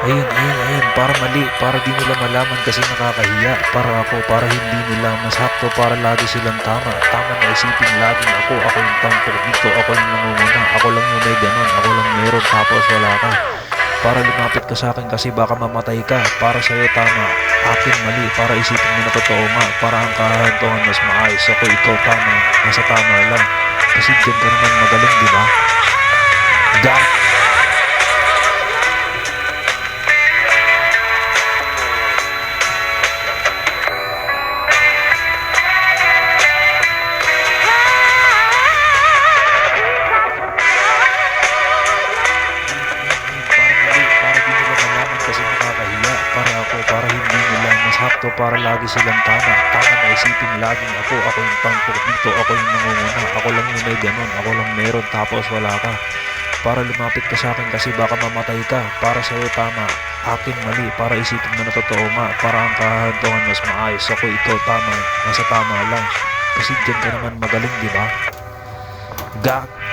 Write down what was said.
Ayun, ayun, ayun, para mali, para di nila malaman kasi nakakahiya. Para ako, para hindi nila masakto, para lagi silang tama. Tama na isipin laging ako yung tampok dito, ako yung nangunguna. Ako lang yung may ganon, ako lang meron tapos wala ka. Para lumapit ka sa akin kasi baka mamatay ka. Para sa'yo tama, akin mali. Para isipin mo na totoo nga. Para ang kahantungan mas maayos. Ako ikaw tama, nasa tama lang. Kasi dyan ka naman magaling, di ba? Got ayun, ayun, ayun, para mali, para di nila malaman kasi nakakahiya. Para ako, para hindi nila masakto, para lagi silang tama. Tama na isipin laging ako yung tampok dito, ako yung nangunguna. Ako lang yung may ganon, ako lang meron tapos wala ka. Para lumapit ka sa akin kasi baka mamatay ka. Para sa'yo tama, akin mali. Para isipin mo na totoo nga. Para ang kahantungan mas maayos. Ako ikaw tama, nasa tama lang. Kasi dyan ka naman magaling, di ba? Gak!